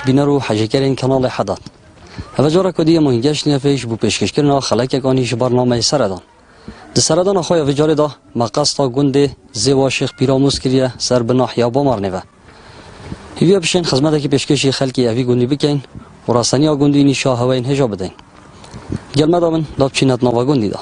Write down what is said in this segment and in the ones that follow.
بینرو حجیکرین کانال حداد. هفجارا کدی مهنگش نیافش بو پیشکش کردن خلاک کانیش برنامه سردان. د سردان آخوی هفجار دا مقصد تا گنده زیوا شیخ پیراموز کریه سر بناحیا با مرنوه. هیوی بشین خدمت کی پیشکشی خلکی اوی گندی بکن و راسانی گندی نیشا هواین هجا بدین. گلمه دامن داب چینت نوا گندی دا.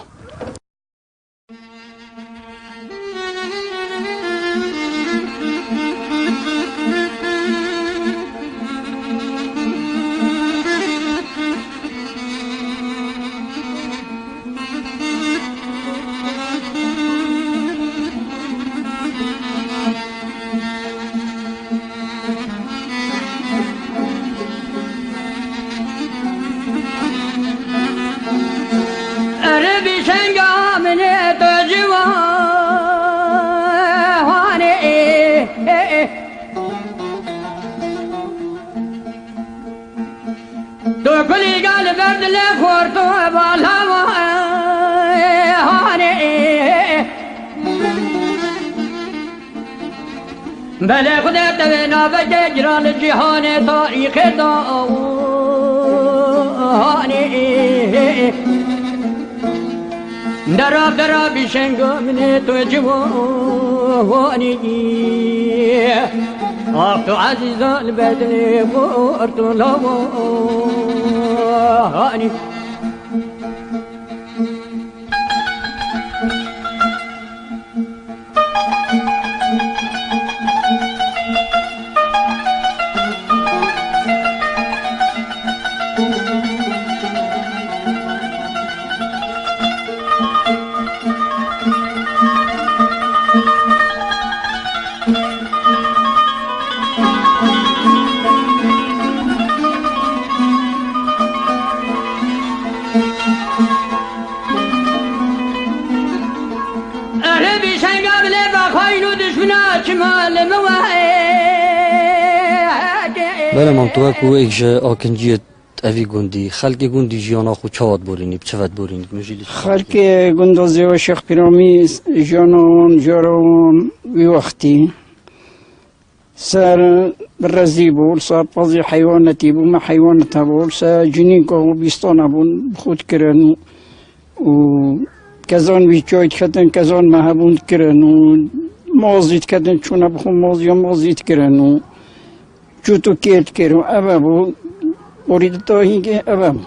بله خدا تونا بجه جرال جهان تاریخ داوانی دراب شنگامنه تو جوانی آخ تو عزیزان بدن بورتو لوانی بله منطقه که ایجا آکنجیت اوی گندی خلق گندی جیانا خود چواد بورینی بچواد بورینی خلق گندازی و شیخ پیرامی جانان جاران وی وقتی سر برزی بود سر پازی حیواناتی بود ما حیوانات بود سر جنین که بیستان بود خود کردن و کزان ویچایت کردن کزان مهبوند کردن و مازید کردن چون بخون مازید کردن و جوتو کیت کردن اوه بود ورید تا هینگه اوه بود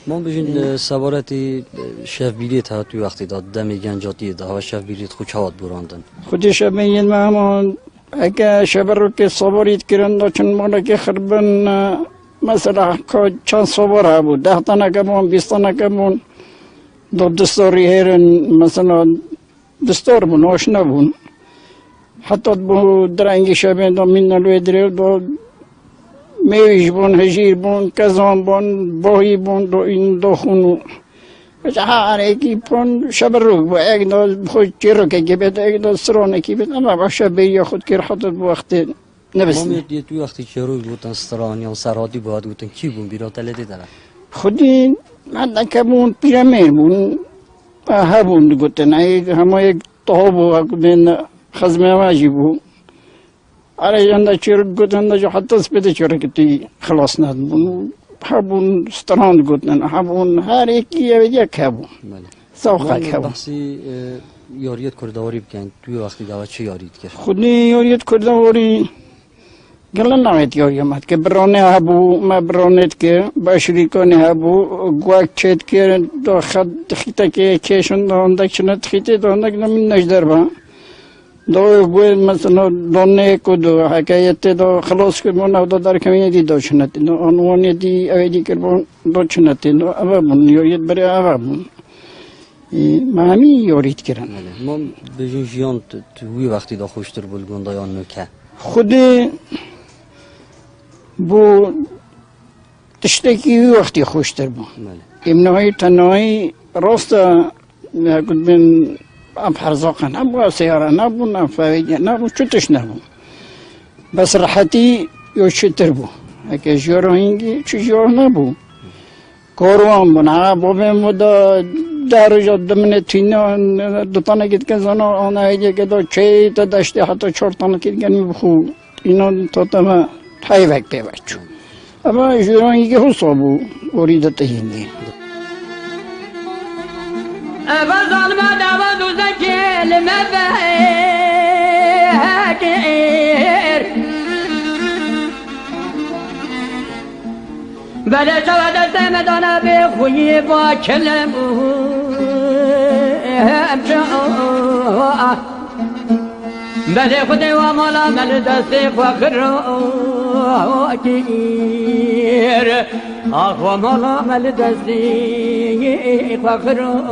ما بجین سوارتی شف بیلیت ها توی وقتی داد دمی گنجاتی ده و شف بیلیت خود چهات براندن خودش بین ما همان اگه شب رو که سوارید کردن دا چون مالا که خربن مثلا که چند سوار ها بود 10 تانه که بون 20 تانه که بون دو دستاری هرن مثلا دستار بون آشنا بون حتی بو درنگی شبین دا من نلوی دریو دا میویش بون هجیر بون کزان بون باهی بون دا این دا خونو هر ایکی پون شب رو با ایک دا خود چیرو که گبید ایک دا سرانه که بید اما با شبه یا خود کر حتی با وقت نبسنه ما میدید توی وقتی چیرو بودن ستران یا سرادی باید بودن کی بون بیرا تلدی داره خودی من که بون پیرامیر بون ها بون گوتن همه یک طه بود بین خزمه واجی بود آره جنده چیرو گوتن جو حتی سپیده چیرو که تی خلاص ند بون ها بون ستران گوتن ها بون هر یکی یک ها بون سوخک ها بون بحثی یاریت کردواری بکن توی وقتی دعوت چه یارید کرد خودی یاریت کردواری گلن نمیت یاری مات که برانه ها بو ما برانت که با شریکانه ها بو گوک چید که دو خد خیته که کشون داندک چند خیته داندک نمی نجدر با دو گوی مثلا دانه کدو حکایت دو خلاص کرد و دو در کمی دی دو چند دو آنوانی دی اویدی کرد دو چند دو اوه بون یاریت بره اوه بون ما همی یارید کردن ما بجین جیان توی وقتی دا خوشتر بلگون دایان نکه خودی بو تشتکی وقتی خوشتر بود امنهایی تنهایی راست گفت بین ام حرزاقه نبود سیاره نبود نفویگه نبود چوتش نبود بس راحتی یا چتر بود اگه جیاره هنگی چو جیاره نبود کاروان بود نه بابیم بود در جا دمنه تینه دوتانه گید که زنه آنه هیگه که دا چه تا داشته حتی 4 تانه که گنی بخو اینا تا تمه های وقت پیوچو اما جورانی که حسابو وریدت هینگی ابا ظالم دعوة دوزكي لمفاكر بلا سواد السمدانا بخوي باكلمو بلا خدي ومالا مل دستيق وخروكير اخو مالا مل دستيق وخروكير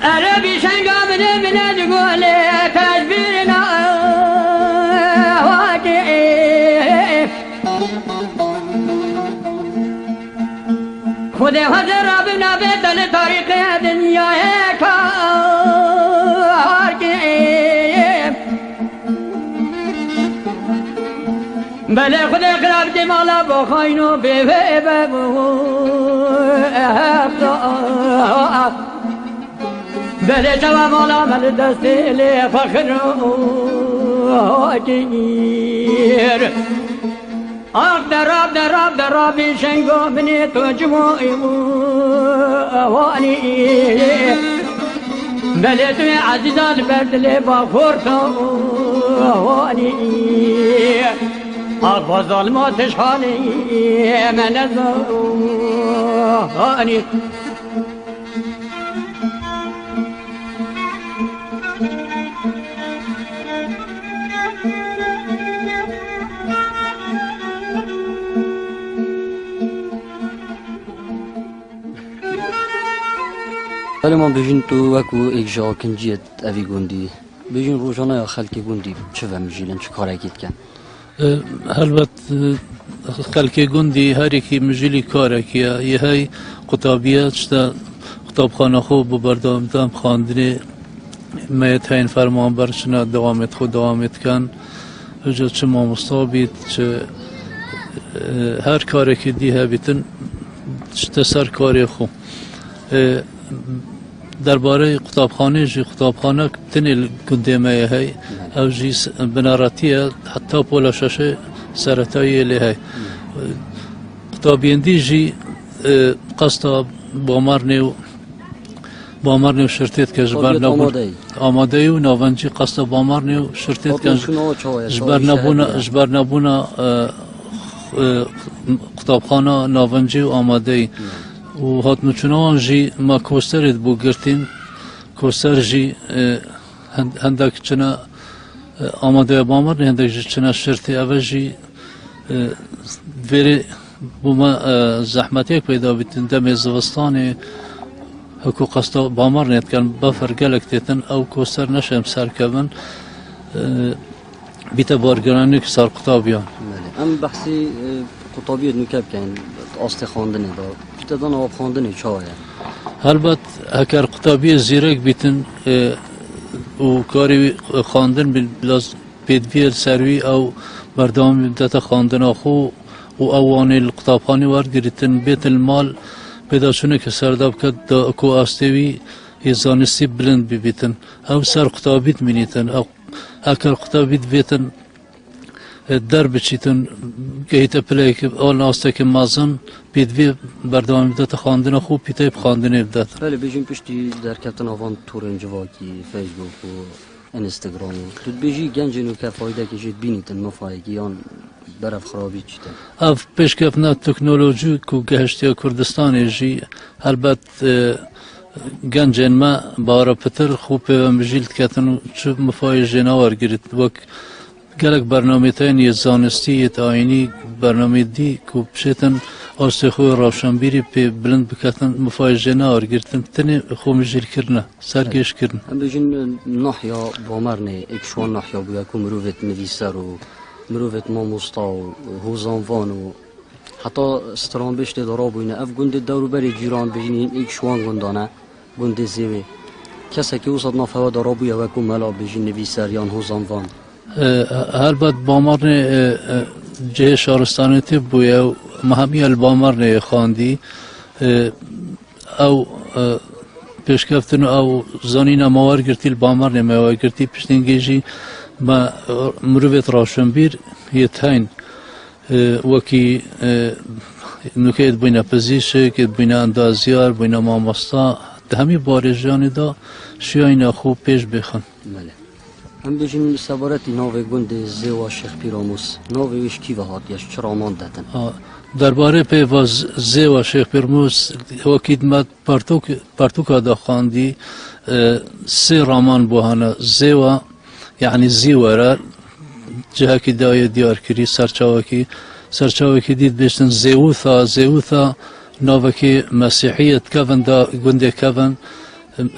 عربي شنقا من تقول كاشبيرنا واقف خذي هذا ربنا بدل طريق الدنيا هيك بله خذي خرابتي مالا بخاينو بيبو بله جواب مالا مل دستی لی فخر آگیر آق درابی شنگو بنی تو جمعی وانی بله توی عزیزان بردلی با خورتو وانی آق با ظلماتش حالی من ازانی ولی ما بجین تو وکو ایک جا کنجیت اوی گوندی بیشین روزانه یا خلکی گوندی چه ومجیلن چه کاری کن؟ هلبت خلکی گوندی هر یکی مجیلی کاره کیه یه های قطابیه چتا قطابخانه خوب بردام دام خواندنی میت این فرمان برچنا دوامت خود دوامت کن وجود چه مامستابید چه هر کاری که دیه بیتن چه سر کاری خو درباره قطابخانه جی قطابخانه تنی گنده میه های او جی بناراتیه حتی پولا ششه سرطایی لی های قطابیندی جی قصد بامرنی و شرطیت که جبر نبود آماده و ناونجی قصد بامرنی و شرطیت که جبر نبونا قطابخانه ناونجی و آماده و هات نچنان جی ما کوسترید بو گرتین کوستر جی هندک چنا آماده بامرنی هندک جی چنا شرطی اول جی ویری بوما زحمتی پیدا بیتن دم زوستانی هکو قصد بامر نیت کن بافر گلک تیتن او کوستر نشم سر کبن بیت بارگرانی که سر قطابیان ام بحثی قطابیت نکب کن آست خواندنی دا بیت دان آب خواندنی چاوه هلبت هکر قطابی زیرک بیتن و کاری خواندن بلاز پیدویل سروی او بردام مدت خواندن آخو و اوانی القطابخانه وارد گریتن بیت المال پیدا شونه که سرداب کد دا اکو آستوی یزانستی بلند بیتن او سر قطابیت مینیتن او اکر قطابیت بیتن در بچیتن که هیتا پلی که اول آسته که مازن پیدوی بردام مدت خواندن خوب پیتای بخواندن بدت بله بیجیم پشتی در کتن آوان تورن جواکی فیسبوک و انستگرام تو بیجی گنج نو که فایده که جید بینیتن مفایگی یان برف خرابی چیته اف پیشکفنا تکنولوژی کو گهشتی کردستان جی البت گنجن ما بارا پتر خوب و مجیلت کتن چه مفای جناور گرید وک گلک برنامه تاین زانستی آینی برنامه دی کو بشتن آستخوی روشنبیری پی بلند بکتن مفای جناور گرتن تنی خو مجیل کرنه سرگیش کرن هم بیجین نحیا بامرنه اکشوان نحیا بویا کو مروفت نویسر و مروفت ماموستا و هوزانوان و حتی ستران بشت دارا بوینه اف گنده دورو بری جیران بجینین ایک شوان گندانه گنده زیوه کسی که اوصد نفوا دارا بویا وکو ملا بجین نویسر یان هوزانوان البته بامرنه جه شهرستانیتی بویا و مهمی البامرنه خواندی او پیشکفتن او زانینا موار گرتی البامرنه موار گرتی پشتینگیجی ما مروفت راشنبیر یتاین وکی نکات بین پزیشه که بین اندازیار بین مامستا همی بارجانی دا شیاین خوب پیش بخن. بله. هم بیشین سوارتی ناوی گند زیوا شیخ پیراموس ناویش کی وهات یاش چرا ماندتن؟ درباره پیواز زیوا شیخ پیراموس وکید مد پرتوکا دا خواندی سه رامان بوهانا زیوا یعنی زیواره جه کی دای دیار کری سرچاوکی دید بیشتن زیوثا ناوکی مسیحیت کون دا گنده کون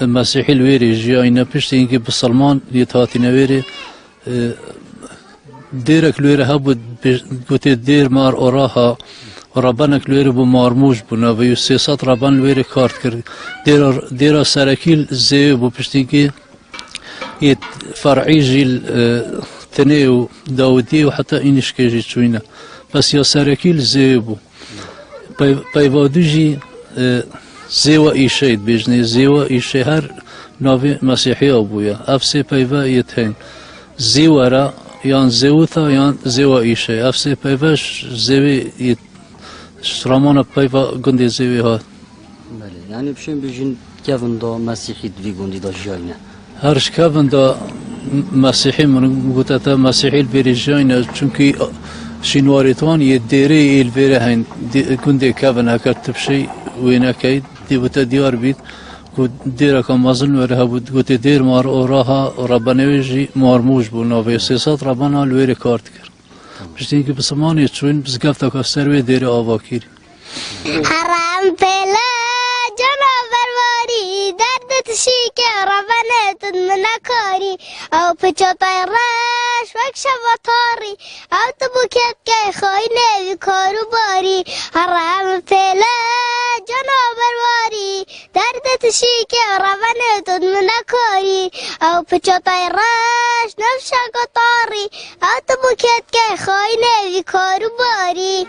مسیحی الویری جیا اینا پشت اینکه بسلمان دیتاتی نویری دیرک لویره ها بود گوته دیر مار اوراها ربانک لویره بو مارموش بونا و یو 300 ربان لویره کارت کرد دیرا سرکیل زیو بو پشت اینکه یه فرعی جیل تنه و داودی و حتی اینش که جی چوینه بس یا سرکیل زیو بو پیوادو جی زیوا ایشید بیجنی زیوا ایشه هر ناوی مسیحی آبویا افسی پیوا یتین زیوا را یان زیوتا یان زیوا ایشه افسی پیواش زیوی یت شرامان پیوا گندی زیوی ها بله یعنی بشین بیجین کون دا مسیحی دوی گندی دا جاینه هرش کون دا مسیحی من گوته تا مسیحی البری جاینه چونکی شینواریتوان یه دیره البری هین گندی کون هکر تبشی وینا کید دیوتا دیار بید کو دیره که مازن وره بود گوته دیر مار اوراها ربانویجی مارموش بود نوی 300 ربانا لویر کارت کرد بشتین که بسمانی چون بزگفتا که سروی دیره آوا کری حرام پلا جنابر واری درد تشيك ربنا تدمنكاري او بچاتای رش وک شباتاری او تبوکت که خواهی بکارو باری حرام فعلا جنابر واری درد تشيك ربنا تدمنكاري او بچاتای رش نفشکاتاری او تبوکت که خواهی بکارو باری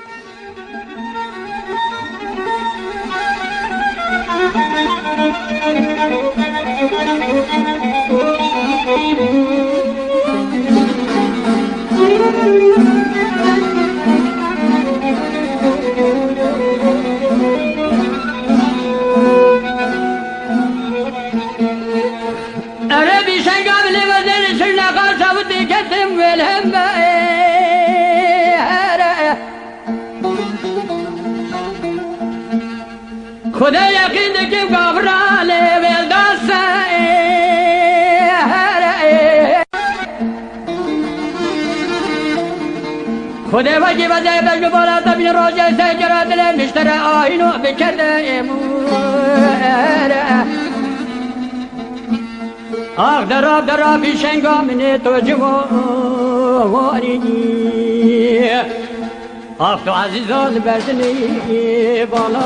أنا بشنقة من وزن سنة قاسة ودي كتم والهم خدا يقين كيف قبرالي بالداسة خدا وجه وزي بجبالا تبين راجع سجرات لمشترى آينو بكده آخ درا بیشنگا منه تو جوانی آخ تو عزیزان بردنی بالا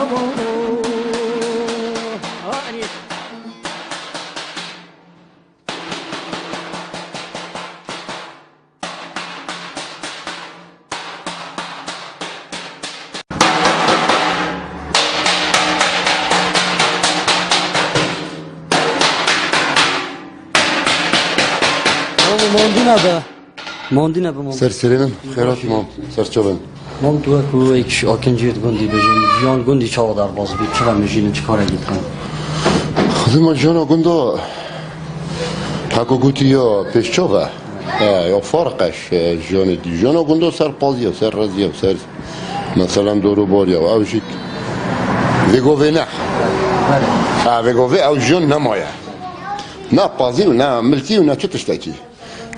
ماندی نبه سرسرینم خیرات مام سرچوبن مام تو اکو ایکش آکنجیت گندی بجیم جیان گندی چاو در باز بید چرا میجینه چی کاره گید کن خودم جانا گندا تاکو گوتی یا پیشچوه یا فرقش جانا گندا سر پازی و سر رزی و سر مثلا دورو باری و اوشید ویگوه نه ویگوه او جان نمایه نه پازی و نه ملکی و نه چه تشتکی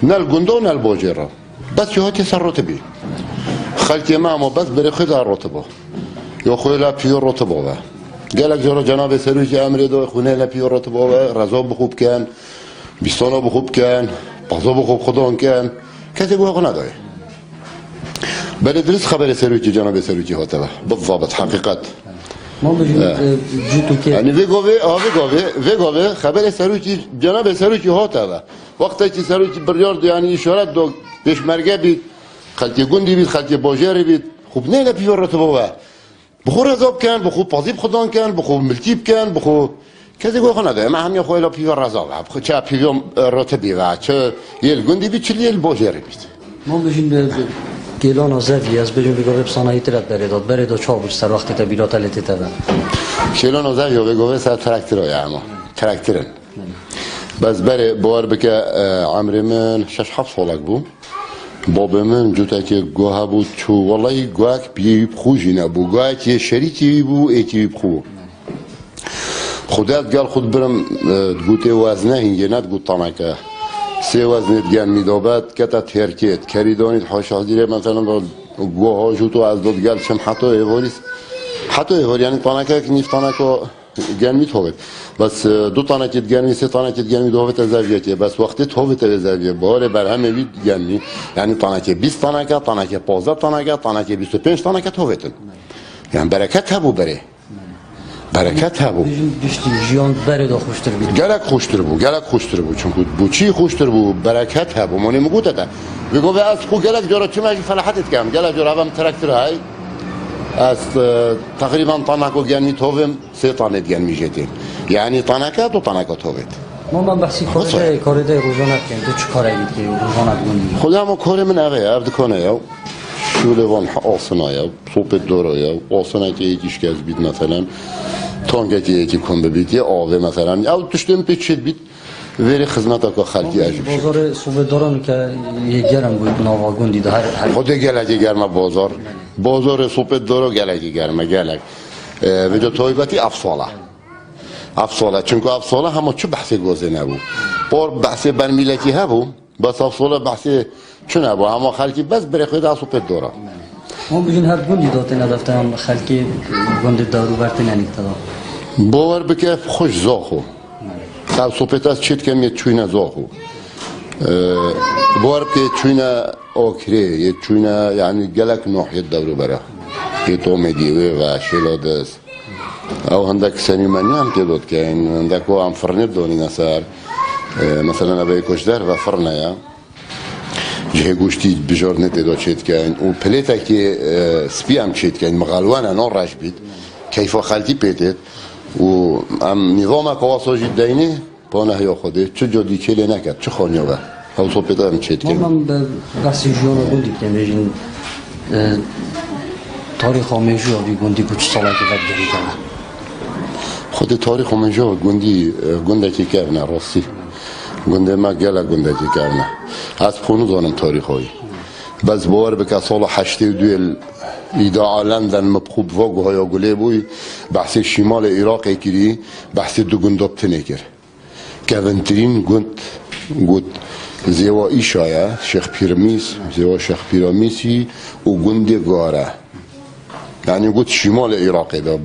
نه الگنده و نه الباجره بس یهاتی سر رتبی خلقی ما بس بری خود رتبه یا خوی لپیور رتبه و گلک جرا جناب سروجی امری دو خونه لپیور رتبه و رضا بخوب کن بیستانا بخوب کن پازا بخوب خدان کن کسی گوه نداره بله درست خبر سروجی جناب سروجی هاته و بالضبط حقیقت ما بجیم جوتو که یعنی ویگوه خبر سروجی جناب سروجی هاته و وقتی که سروجی بریارد یعنی اشارت دو پیشمرگه بید خلطی گندی بید خلطی باجری بید خوب نه لپیور رتبه و بخو رضاب کن بخو پازیب خدان کن بخو ملتیب کن بخو کسی گوه نداره من همین خوی لپیور رضاب بخو چه پیور رتبی و چه یل گندی بید چه یل باجری بید ما بجیم گیلان آزادی از بجیم بگوه بسانایی ترد بریداد چا بود سر وقتی تا بیرات لیتی تا گیلان آزادی بگوه سر ترکتر های اما ترکترن بس بره بار بکه عمری من 6-7 سالک بود بابا من جوتا که گوه بود چو والله گوه بیب خوشی نبود گوه که شریکی بود ایتی بیب خوب خودت گل خود برم گوته وزنه هنگه ند گوت تانکه سه وزنت گن میدابد که تا ترکیت کریدانید حاشا دیره مثلا گوه ها جوتو از داد گل چم حتی ایوار یعنی تانکه که نیف تانکه گن میتوبت بس دو تانکه گن سه تانکه گن میدابت از زاویه بس وقتی توبت از زاویه باره بر همه وید گن می یعنی تانکه 20 تانکه 15 تانکه 25 تانکه توبتن یعنی برکت هبو بره برکت هبو بیشتر جیان برید خوشتر بید گلک خوشتر بود چون بو چی خوشتر بود برکت هبو مانی مگوته تا بگو به از خو گلک جورا چی ماجی فلاحتت کم گلک جورا هم ترکتر های از تقریبا تانکو گنی توهم 3 تانه گن میجتیم یعنی تانکه 2 تانکه توبت من بحثی کارده روزانه کن تو چه کاری بید که روزانه گوندی خودم کار من عرض کنه یا شولوان آسنا یا صوبت دورا یا آسنا که یکیش که از بید مثلا تانگه که یکی کن ببید یه آوه مثلا یا تشتیم پیچید بید وری خدمت که خلقی عجب شد بازار صوبت دارن که یه گرم بود نوا گوندی ده هر خود گلگی گرمه بازار صوبت دارا گلگی گرمه گلگ وجا طایبتی افصاله چونکه افصاله همه چه بحثی گوزه نبود بار بحثی برمیلکی هبو بس افصاله بحثی چه نبود اما خلقی بس بره خود صوبت دارا ما بگین هر گوندی داته ندفتن خلقی گوند دارو برته ننیکتا باور بکه خوش زاخو سب صحبت از چیت کم یه چوینه زاخو بار که چوینه آکره یه چوینه یعنی گلک نوحیت دورو بره یه تومه دیوه و شلادس او هندک سنیمانی هم تدود که این هندک هم فرنه دونی نسر مثلا نبای کشدر و فرنه یا جه گوشتی بجار نتدود چید که این و پلیتا که سپی هم چید که این مغالوانه نان راش بید کیفا خلطی پیتید و هم نظام کواساجی دینه پانه یا خوده چه جادی کلی نکرد چه خانیه و او صحبت هم چید که من به بحث جوان گوندی که میجین تاریخ آمیجو آبی گوندی بود چه ساله که بدگری کنه خود تاریخ آمیجو گوندی گونده که کرنه راستی گونده ما گله گونده که کرنه از پونو دانم تاریخ هایی بس باور بکه سال 82 ایداعا لندن مبخوب واگو های گله بوی بحث شمال عراق کری بحث دو گنداب تنه کر کونترین گند زیوایی شایه شیخ پیرمیس زیوا شیخ پیرمیسی و گند گاره یعنی گفت شمال عراق دا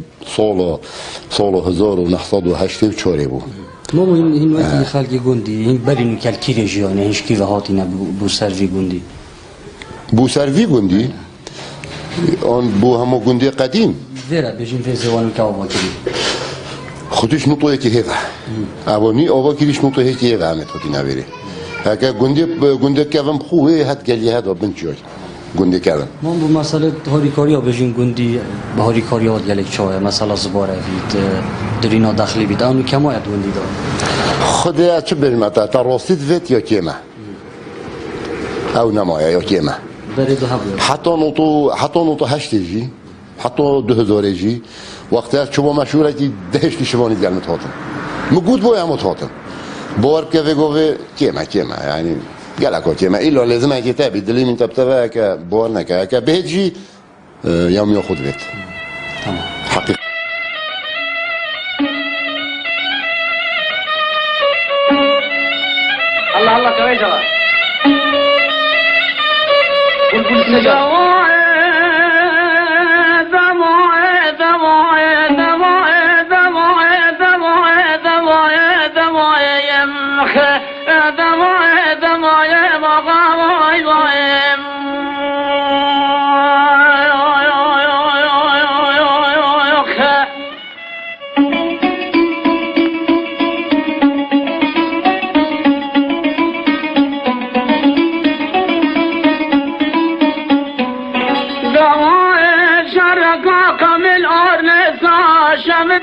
سال 1984 بود ما این وقتی خلق گوندی این برینو کل کی رژیانه هیچ کی وهاتی نه بو سروی گوندی بو سروی گوندی آن بو همو گوندی قدیم ویرا بجیم فی زوانو که آبا کری خودش نطوه که هیوه اوانی آبا کریش نطوه که هیوه همه توتی نبیره هکه گوندی که هم خوبه هد گلی هد آبن جای گوندی که هم ما بو مسئله هاری کاری ها بجیم گوندی به هاری کاری ها گلک چاه مثلا زباره بید درینا داخلی بید اونو کمایت گوندی دار خود چه بریم تا راستید وید یا کیمه او نمایه یا کیمه برید و هبود حتی نوتو هشتی جی حتی 2000 جی وقتی از چوبا مشهوره که دهشتی شمانی گلمت هاتم مگود بای همت هاتم بار که بگوه کیمه یعنی گلکا کیمه ایلا لازم اگه تابی دلی من تبتوه که بار نکه که بهت جی یام یا خود بید تمام حقیقت الله الله كويس والله قول قول السجارة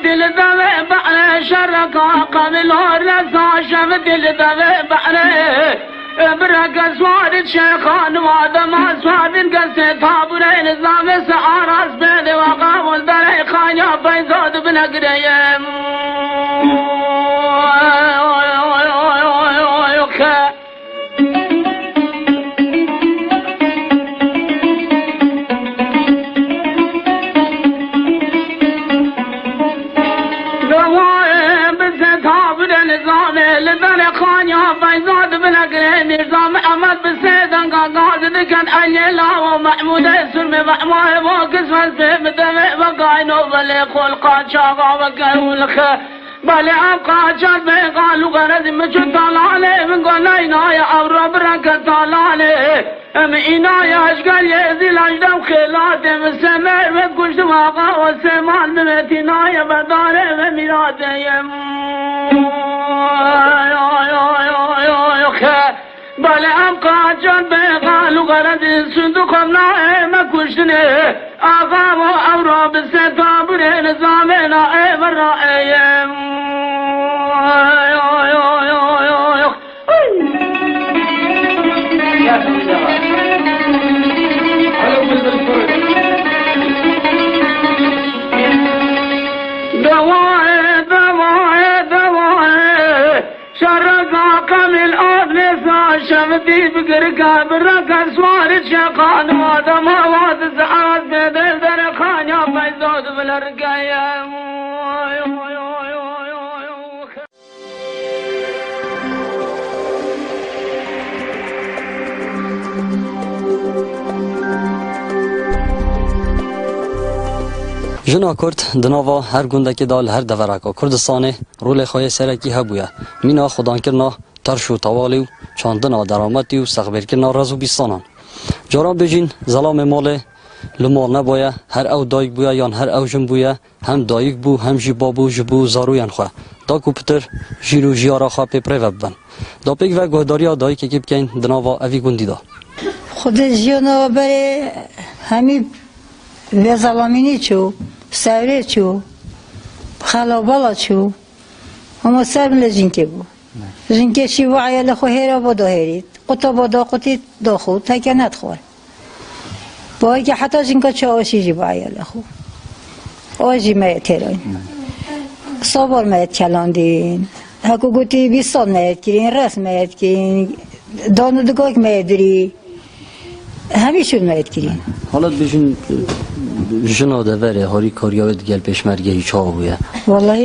دل دवे बहरे शरका कमिल और रजा शब दिल दवे बहरे برق سوار الشيخان وادم اسواد قصه ثابره نظام سعراس بين وقام الدري خانيا بيزود بنقريم نظام أحمد بسيدان قاعد كان أنيلا ومحمود السلم محمود وقس فلسفة مدمع وقاين وظلي خلقات شاقا وقالوا لك بالي أبقى جاد بيقالوا غرد مجد طلالي من قلنا إنايا أو رب رنك طلالي أم إنايا أشقال يزيل أجدام خلاتي من سمع وقشت واقع والسمان بمت إنايا بداري وميراتي بله أبقى جان بيقالوا غرد صندوق ما كشتني آقا وأورا بالستابر نظامنا والرأيم شمدي بقرقا برقا سوارد شقان وادم واد سعاد بدل درقان يا بيزود بالرقايا جنا کرد دناوا هر گنده که دال هر دورکا کردستان رول خواه سرکی هبویه مینا خودان کرنا ترش و توالی و چاندنا درامتی و سخبر کرنا رزو بیستانان جاران بجین ظلام مال لمال نبایه هر او دایک بویه یان هر او جن بویه هم دایک بو هم جی بابو جبو زارویان خواه دا کوپتر جیرو جیارا خواه پی پری وبن دا پیک و گهداریا دایک که بکن دناوا اوی گندی دا خود جیانا بره همی به ظلامینی چو سوره چو خلابالا چو اما سر من جنکه بو جنکه چی و عیال خو هیرا با داهرید قطا با دا قطی دا خود تکه ندخور با که حتی جنکه چه آشی جی با عیال خو آجی مایت هیراین صابر مایت کلاندین هکو گوتی 20 سال مایت کرین رس مایت کرین دانو دگاک مایت داری همیشون مایت کرین حالت بجین جنا دوره هاری کاریاوید گل پیشمرگه هیچ ها بویه والله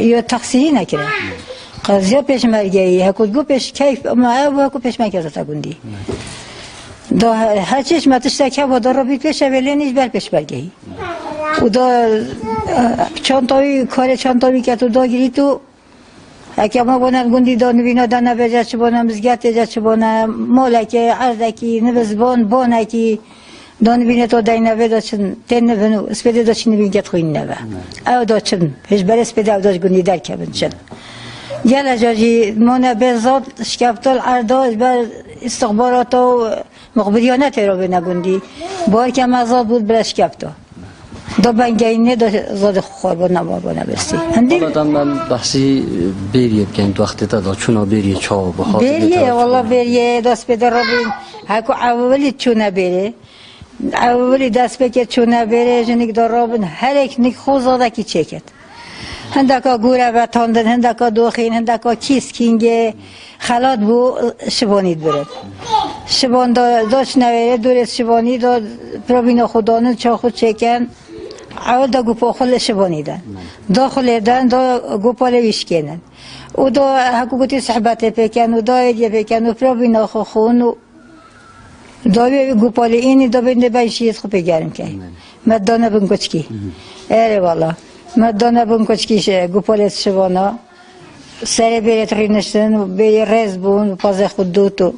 یا تقصیری نکرد قضیه پیشمرگه هکو گو پیش کیف ما او هکو پیشمرگه تا گوندی دا هر چیش متشتکه و دا را بید پیش اولینیش بر پیشمرگه و دا چانتاوی کار چانتاوی که تو دا گیری تو اگه ما بانم گوندی دا نوینا دا نبجد چه بانم مزگت جد چه بانم مالکی عرضکی نوزبان بانکی دان بینه تو داینه و داشتن تن نبینو اسپده داشتن بین گت خوین نبا او داشتن هیچ بر اسپده او داشت گونی در کبن شد گل جاجی من بزاد شکفتال عرداش بر استخبارات و مخبریانه ترا بینه گوندی با که مزاد بود بر شکفتا دو بنگینه داشت زاد خوار بود نبار بود نبستی حالا من بحثی بیریه بکن وقتی تا دا چونا بیریه چا بخاطر بیریه والله بیریه دست بده را بین هکو اولی چونه بیره اولی دست بکت چونه بره جنگ درابن هر یک نیک خوزاده کی چکت هندکا گوره بتاندن هندکا دوخین هندکا کیس کینگه خلات بو شبانید برد شبان داشت نویره دورست شبانی دا پرابین خودانه چا خود چکن اول دا گوپا خل شبانیدن داخل دن دا گوپا لویشکنن و دا حکومتی صحبت پیکن و دا ایدیه پیکن و پرابین خون و داوی گوپالی اینی دا بینده بایشیت خوب بگرم که مدانه بین کچکی اره والا مدانه بین کچکیش گوپالیت شوانا سر بیرت خیرنشتن و بیر رز بون و پازه خود دوتو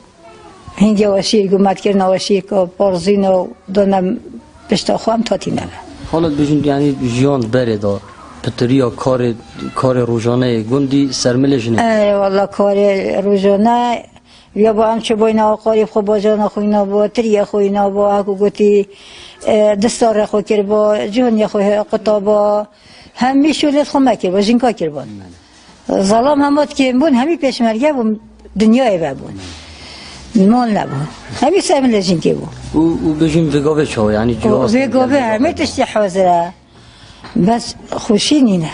هنگه وشیر گومد کرن وشیر که پارزین و دانم پشتا خواهم تاتی نبه حالت بجین یعنی جیان بره دا پتریا کار روزانه گندی سرمله جنه اره والا کار روزانه یا با هم چه باید آقاری خو با جان خوینا با تری خوینا با اکو گوتی دستار خو کر با جهانی خو قطع با همی شولت خو مکر با جنکا کر با ظلام همات که بون همی پیشمرگه بون دنیای بون مال نبون همی سرمل جنکی بون و بجین وگاوه چا یعنی جواز وگاوه همه تشتی حاضره بس خوشی نینه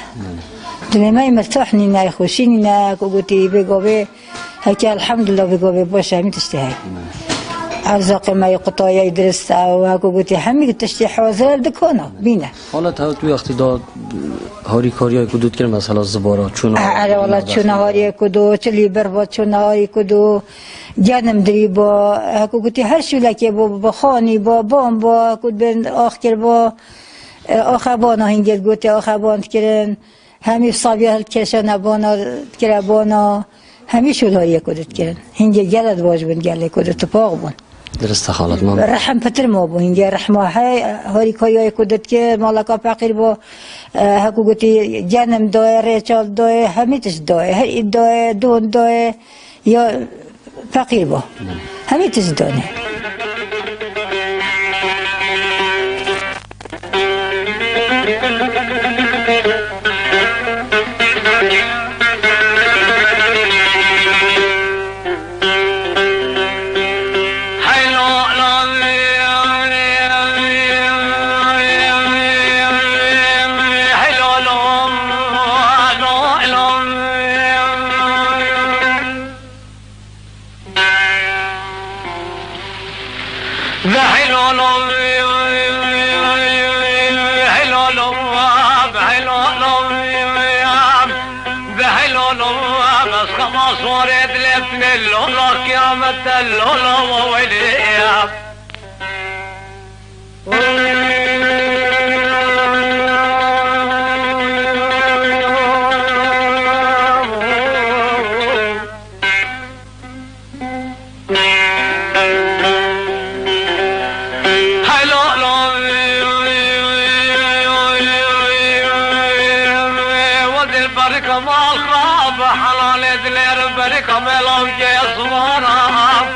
دنیای مرتاح نینه خوشی نینه اکو گوتی وگاوه هكا الحمد لله بقوا باش همي تشتهي ارزاق ما يقطايا درست او هكو قلت همي تشتهي حوازر دكونا بينا حالا تو وقتی دا هاری کاریای کدود کرد مثلا زبارا چون اره والله چون هاری کدو چلی برباد چون هاری کدو جنم دری با هكو قلت هر شولکی با خانی با بام با کد بین آخر با آخبانا هنگل قلت آخبان کرن همي صابيه کشان بانا کربانا همیشه لایه کدت کردن هنگه گلد واجبن گله کدت پاق بون درست خالد من رحم پتر ما بو هنگه رحمه های هاری کایای کدت که مالکا فقیر با هکو گوتی جنم دای ریچال دای همیتش دای هر دای دون دای یا فقیر با همیتش دانه صورت لفن اللولا كرامة اللولا ووليا برکم لام که سوارم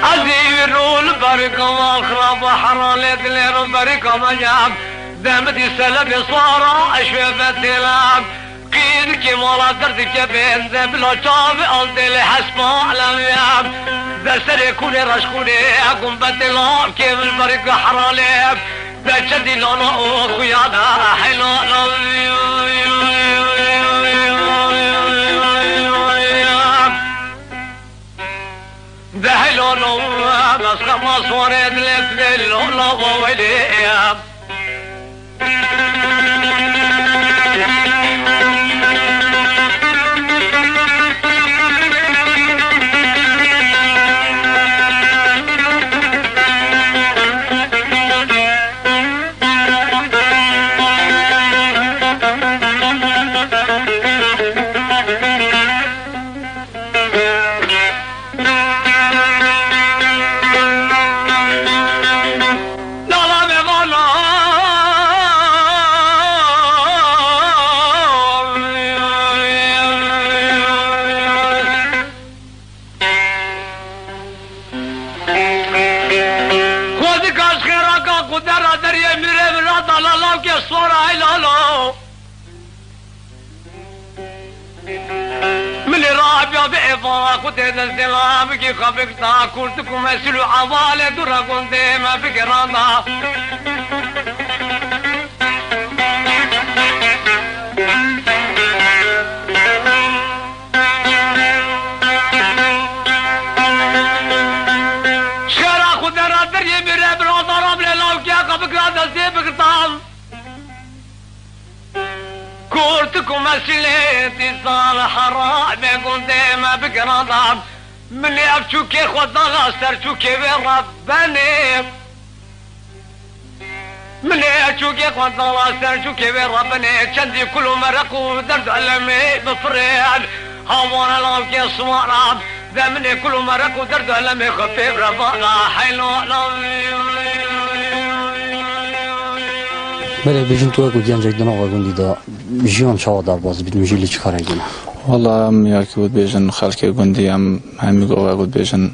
عزیز رول برکم آخرا بحران دلیر برکم جاب دمدی سلب صارا اشوف تلام قيد كي مولا دردك بين ذبلا جاب الدل حسب علم بسر يكون رشكوني اقوم بدلا كيف البرق حرالي بشدي لنا اخويانا حلو دهلو بس خمس ورد لك لولا ويلي كنت السلام كي خبكتا كنتكم اسلو عوالي درا كنت ما فكرانا شكرا خد رادر يمير ابن ضرب للاو كي خبكتا دستي بكتام كورتكم اسليتي صالح حرام كنت ما بقرضام مني ابشوكي خدنا استرشوكي بربني مني ابشوكي خدنا استرشوكي بربني كندي كل مرقو درد علمي بفريد هوانا لامكي صوارام ذا مني كل مرقو درد علمي خفيف رفاقا حيلو بله بیشتر تو اگه گنجک دنا آگوندی دا جیان شوا در باز بید میجیلی چی کاره گونه؟ والله هم یا که بود بیشتر خالق گوندی هم همی گوه بود بیشتر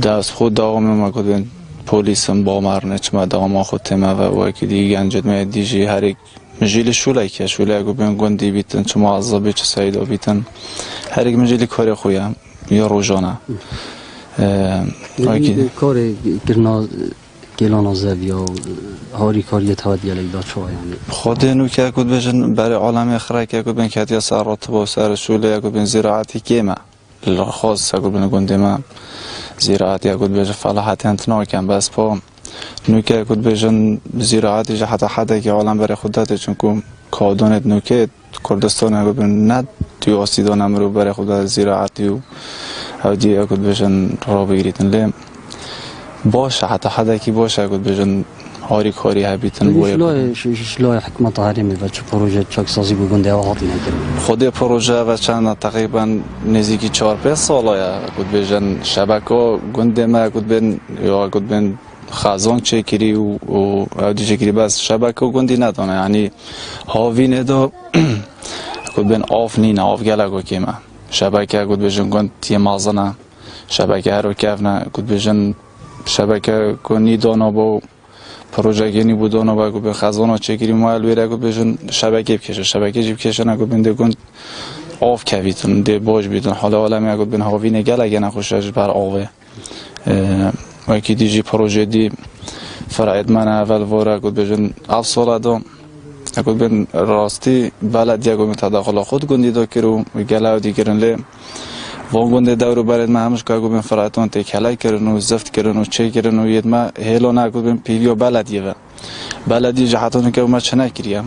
دست خود داغم ما کدوم پلیسم با مرنه چما داغم خود تمه و که دیگه گنجت می دیجی هر یک میجیلی شوله که شوله اگه بین گوندی بیتن چما عذابی چه سعیدا بیتن هر یک میجیلی کاری خویم یا روزانه. کاری کرنا گلان آزاد یا هاری کاری توادی علیه داد شو یعنی خود اینو که اگه بیشتر برای عالم اخره که اگه بین کتی سرات با سر شوله اگه بین زراعتی کیمه خاص اگه بین گنده ما زراعتی اگه بیشتر فلاحتی انتنا کن بس با نوکه اگه بیشتر زراعتی جه حتی که عالم برای خودته چون که کادانت نوکه کردستان اگه بین ند توی آسیدان امرو برای خودت زراعتی و هودی اگه بیشتر را بگیریدن لیم باشه حتی کی باشه اگه بیشتر هاری کاری هبیتن باید شلای حکمت هریمی و چه پروژه چاک سازی بگنده و حاطی نکرد خود پروژه و چند تقریبا نزدیکی 4-5 ساله گود بیشتر شبکه گنده ما گود بین خزان چکری و دیگه بس شبکه گندی ندانه یعنی هاوی ندا گود بین آف نینه آف گلگو کیمه شبکه گود بیشتر گند تی مازنه شبکه هر کفنه گود بیشتر شبکه کنی دانا با پروژه گینی بودن و اگه به خزانه چگیری مال ویره اگه بهشون شبکه بکشه شبکه جیب کشن اگه بنده گند آف کویتون ده باج بیتون حالا عالمی اگه بن هاوی نگل اگه نخوشش بر آوه و کی دیجی پروژه دی فرایت من اول واره اگه بهشون افسال دام اگه بن راستی بلدی اگه متداخل خود گندی دا کرو گله دیگرن لی واگونده دورو برد ما همش که اگه بین فرایتون تکلای کردن و زفت کردن و چه کردن و ید ما هیلو نگو بین پیوی بلدیه و بلدی جهاتون که ما چه نکریم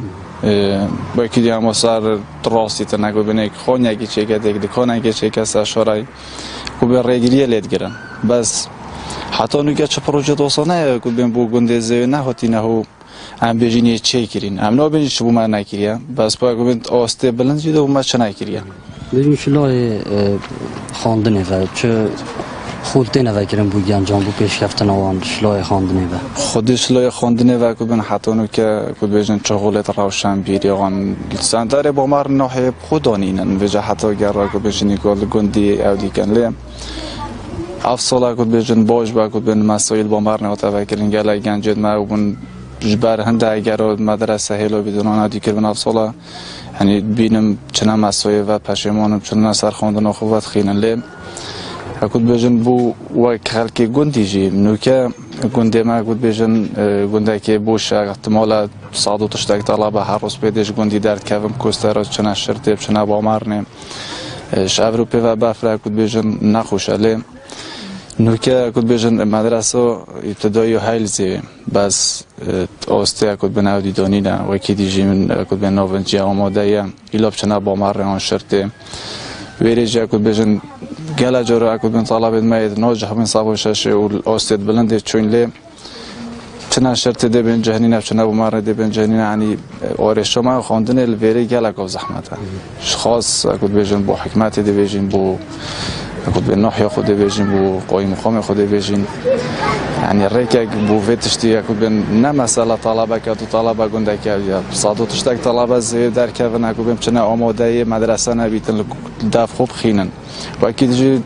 با کی دی هم سر راستی تا نگو بین یک خانه کی چه کرد یک دکانه کی چه کرد سرشارای کو به رگیریه لید گرن بس حتی نگه چه پروژه دوستانه کو بین واگونده زی نه هاتی نه و هم بجینی چه کردین هم نبینی چه بوم نکریم بس با اگه بین آسته بلند جدا و ما چه نکریم ببین شلای خواندنه و چه خودتی نوکرم بودی انجام بو پیش کفتن آوان شلای خواندنی و خودش لای خوندنه و کدبن حتی اونو که کدبن شغلت روشن بیری آن سندره با مر ناحیه خودانینن وجه حتی گر را کدبن گل گندی اودی کن لیم افصلا کدبن باش با کدبن مسائل با مر نه توکلین گله گنجد ما اون جبر هنده اگر مدرسه هلو بدون آن دیگر بن افصلا یعنی بینم چنان مسائل و پشیمانم چنان سر خواندن خوبت خینن لیم اکود بیشن بو وقت خالقی گندی جیم نوکه گنده ما اکود بیشن گنده که بوش احتمال صادو تشتاق طلبه هر روز پیدش گندی درد کردم کوستر از چنان شرطی چنان با مارنیم شعبروپی و بافر اکود بیشن نخوشاله نوکه اکود بیشن مدرسه ابتدایی هایلزی بس آسته اکود بناودی دانی نه وکی دیجیم اکود بناونجی آماده یا ایلاب چنان با مارن شرطی ویریجی اکود بیشن گله جورا اکود بن طلبت ماید ناجح من صابوشش و آستید بلند چون لی چنان شرط ده بین جهنی نف چنان بمار ده بین جهنی یعنی آرش ما خواندن الویری گله کو زحمته خاص اکود بیشن با حکمت ده بیشن با اکود بن نحیا خود بیشن با قایم مقام خود بیشن یعنی ریک بو ویتشتی اکود بن نه مسئله طلبه که تو طلبه گنده که صادو تشتک طلبه زیر در که و اکود بن چنان آماده مدرسه نبیتن دف خوب خینن و اکید جی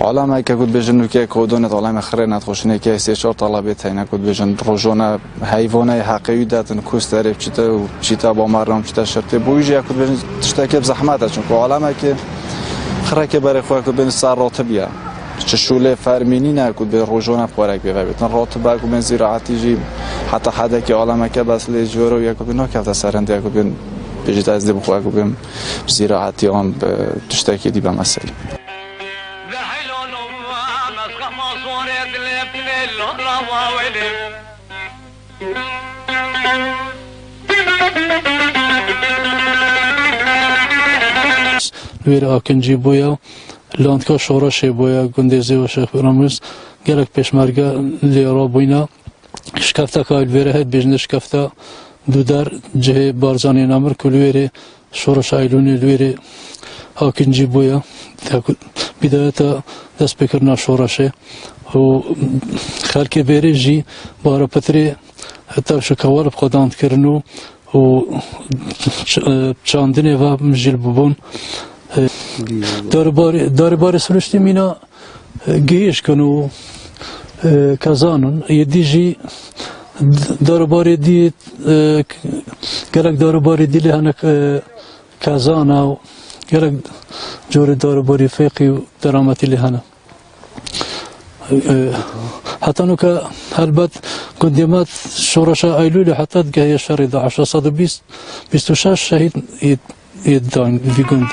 عالم که کود بیشن که کودونت عالم خره ندخوشنه که سه چهار طلبه تاین کود بیشن روزانه حیوانه حقیقی دادن کوستر چیتا با مرام چیتا شرطه بویجی کود بیشن تشتک زحمت چون که عالم که خره که برای خود کود بیشن سر راتبیه چه شوله فرمینی نه کود به روزانه پارک بیاویتن راتبه کود بیشن زراعتی جی حتی حدا که عالم که بس لیجورو یا کود بیشن که سرنده کود بیشن بجت از دیو خود کود بیشن زراعتی آن تشتکی دی به مسئله ویر آکنجی بویا لاندکا شورش بویا گندزی و شیخ براموز گلک پیشمرگا لیرا بوینا شکفتا که ویره هد بیجن شکفتا دو در جه بارزانی نامر کلویری شورش ایلونی لویری آکنجی بویا بدایتا دست بکرنا شورشه و خلک بیره جی بارا پتری حتی شکوال بخداند کرنو و چاندنه و مجیل ببون دارباری سرشتی مینا گیش کنو کازانون یدی جی دارباری دی گرک دارباری دی لحنک کازانا و گرک جور دارباری فقی و درامتی لحنه حتی نوکا البت قدمت شورشا ایلولی حتی گهی شرید 826 شهید یدان وی گندی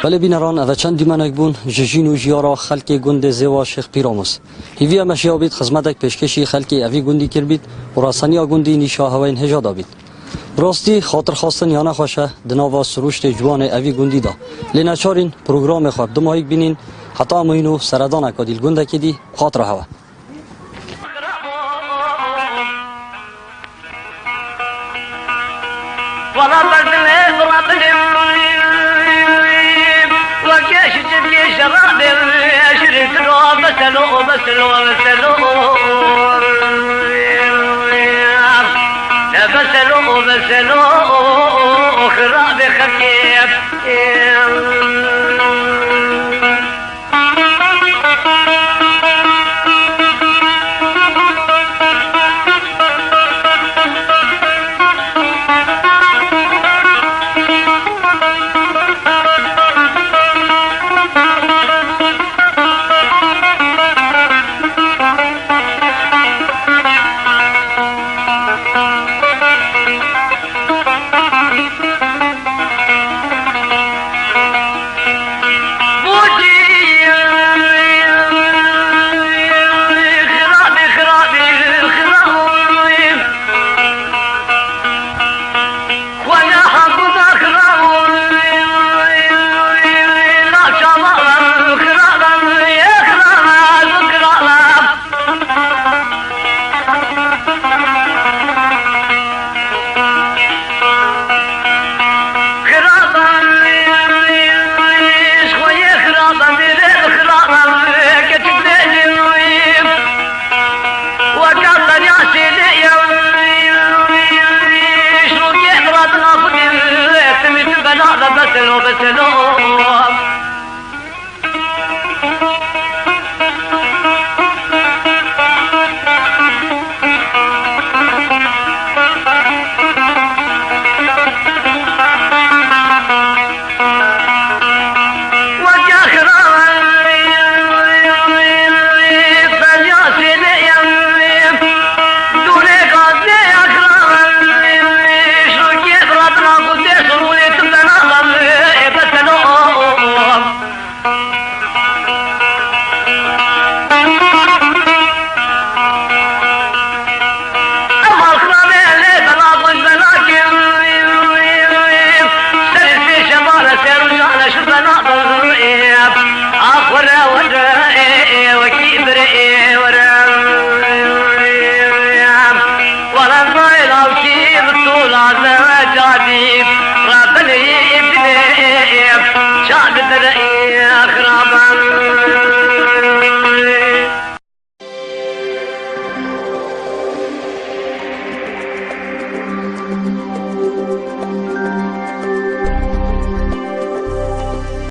ولی بینران او چند دیمنک بون جژین و جیارا خلک گند زیوا شیخ پیراموس هیوی مشیا بید خدمتک پیشکشی خلک اوی گندی کر بید و راسنیا گندی نیشا هواین هجا بید راستی خاطر خواستن یا نخواشه دناوا سروشت جوان اوی گندی دا لیناچارین پروگرام خود دمایک بینین حتی امینو سردان اکادیل گنده که دی خاطر هوا ولا بدل وكيش تبي شراب شريت له بسلو خراب خفيف